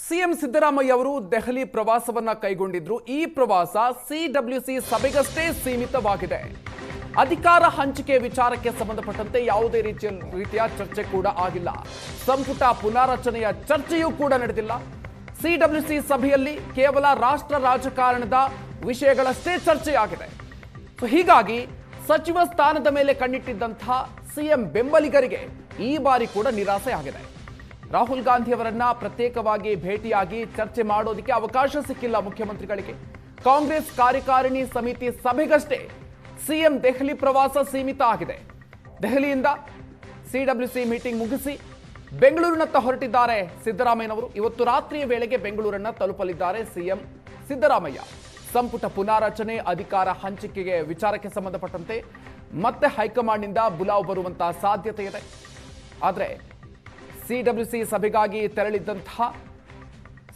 CM Siddaramaiah ಅವರು ದೆಹಲಿ ಪ್ರವಾಸವನ್ನ ಕೈಗೊಂಡಿದ್ರು. ಈ ಪ್ರವಾಸ ಸಿಡಬ್ಲ್ಯೂಸಿ ಸಭೆಗಷ್ಟೇ ಸೀಮಿತವಾಗಿದೆ. ಅಧಿಕಾರ ಹಂಚಿಕೆ ವಿಚಾರಕ್ಕೆ ಸಂಬಂಧಪಟ್ಟಂತೆ ಯಾವುದೇ ರೀತಿಯ ಚರ್ಚೆ ಕೂಡ ಆಗಿಲ್ಲ. ಸಂಪುಟ ಪುನಾರಚನೆಯ ಚರ್ಚೆಯೂ ಕೂಡ ನಡೆದಿಲ್ಲ. ಸಿಡಬ್ಲ್ಯೂಸಿ ಸಭೆಯಲ್ಲಿ ಕೇವಲ ರಾಷ್ಟ್ರ ರಾಜಕಾರಣದ ವಿಷಯಗಳಷ್ಟೇ ಚರ್ಚೆಯಾಗಿದೆ. ಹೀಗಾಗಿ ಸಚಿವ ಸ್ಥಾನದ ಮೇಲೆ ಕಣ್ಣಿಟ್ಟಿದ್ದಂತಹ ಸಿಎಂ ಬೆಂಬಲಿಗರಿಗೆ ಈ ಬಾರಿ ಕೂಡ ನಿರಾಸೆ ಆಗಿದೆ. ರಾಹುಲ್ ಗಾಂಧಿ ಅವರನ್ನ ಪ್ರತ್ಯೇಕವಾಗಿ ಭೇಟಿಯಾಗಿ ಚರ್ಚೆ ಮಾಡೋದಕ್ಕೆ ಅವಕಾಶ ಸಿಕ್ಕಿಲ್ಲ ಮುಖ್ಯಮಂತ್ರಿಗಳಿಗೆ. ಕಾಂಗ್ರೆಸ್ ಕಾರ್ಯಕಾರಿಣಿ ಸಮಿತಿ ಸಭೆಗಷ್ಟೇ ಸಿಎಂ ದೆಹಲಿ ಪ್ರವಾಸ ಸೀಮಿತ ಆಗಿದೆ. ದೆಹಲಿಯಿಂದ ಸಿಡಬ್ಲ್ಯೂಸಿ ಮೀಟಿಂಗ್ ಮುಗಿಸಿ ಬೆಂಗಳೂರಿನತ್ತ ಹೊರಟಿದ್ದಾರೆ ಸಿದ್ದರಾಮಯ್ಯನವರು. ಇವತ್ತು ರಾತ್ರಿಯ ವೇಳೆಗೆ ಬೆಂಗಳೂರನ್ನ ತಲುಪಲಿದ್ದಾರೆ ಸಿಎಂ ಸಿದ್ದರಾಮಯ್ಯ. ಸಂಪುಟ ಪುನಾರಚನೆ, ಅಧಿಕಾರ ಹಂಚಿಕೆಗೆ ವಿಚಾರಕ್ಕೆ ಸಂಬಂಧಪಟ್ಟಂತೆ ಮತ್ತೆ ಹೈಕಮಾಂಡ್ನಿಂದ ಬುಲಾವ್ ಬರುವಂತಹ ಸಾಧ್ಯತೆ ಇದೆ. ಆದರೆ ಸಿಡಬ್ಲ್ಯೂಸಿ ಸಭೆಗಾಗಿ ತೆರಳಿದ್ದಂತಹ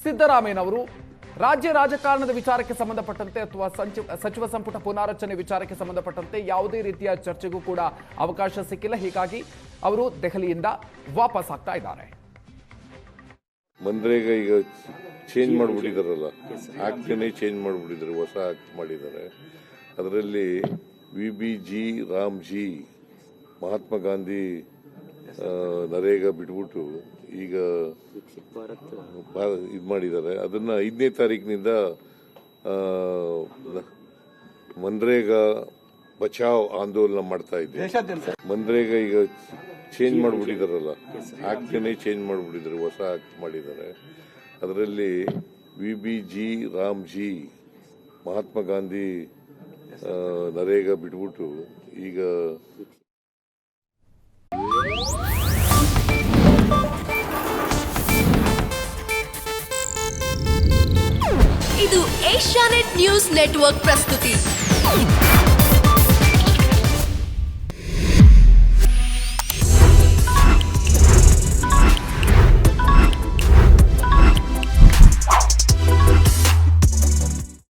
ಸಿದ್ದರಾಮಯ್ಯನವರು ರಾಜ್ಯ ರಾಜಕಾರಣದ ವಿಚಾರಕ್ಕೆ ಸಂಬಂಧಪಟ್ಟಂತೆ ಅಥವಾ ಸಚಿವ ಸಂಪುಟ ಪುನಾರಚನೆ ವಿಚಾರಕ್ಕೆ ಸಂಬಂಧಪಟ್ಟಂತೆ ಯಾವುದೇ ರೀತಿಯ ಚರ್ಚೆಗೂ ಕೂಡ ಅವಕಾಶ ಸಿಕ್ಕಿಲ್ಲ. ಹೀಗಾಗಿ ಅವರು ದೆಹಲಿಯಿಂದ ವಾಪಸ್ ಆಗ್ತಾ ಇದ್ದಾರೆ. ಮನ್ರೇಗಾ ಈಗ ಚೇಂಜ್ ಮಾಡಿಬಿಟ್ಟಿದಾರಲ್ಲ, ಆಕ್ಟ್ನೇ ಚೇಂಜ್ ಮಾಡಿಬಿಟ್ಟಿದ್ದಾರೆ, ಹೊಸ ಆಕ್ಟ್ ಮಾಡಿದ್ದಾರೆ. ಅದರಲ್ಲಿ ವಿಬಿಜಿ ರಾಮ್ಜಿ ಮಹಾತ್ಮ ಗಾಂಧಿ ನರೇಗಾ ಬಿಟ್ಬಿಟ್ಟು ಈಗ ಇದು ಮಾಡಿದ್ದಾರೆ. ಅದನ್ನ 5ನೇ ತಾರೀಕಿನಿಂದ ಮನ್ರೇಗಾ ಬಚಾವ್ ಆಂದೋಲನ ಮಾಡ್ತಾ ಇದ್ದೀವಿ. ಮನ್ರೇಗಾ ಈಗ ಚೇಂಜ್ ಮಾಡಿಬಿಟ್ಟಿದಾರಲ್ಲ, ಆಕ್ಟ್ನೇ ಚೇಂಜ್ ಮಾಡಿಬಿಟ್ಟಿದ್ದಾರೆ, ಹೊಸ ಆಕ್ಟ್ ಮಾಡಿದ್ದಾರೆ. ಅದರಲ್ಲಿ ವಿಬಿಜಿ ರಾಮ್ಜಿ ಮಹಾತ್ಮ ಗಾಂಧಿ ನರೇಗಾ ಬಿಟ್ಬಿಟ್ಟು ಈಗ ಇದು ಏಷ್ಯಾನೆಟ್ ನ್ಯೂಸ್ ನೆಟ್ವರ್ಕ್ ಪ್ರಸ್ತುತಿ.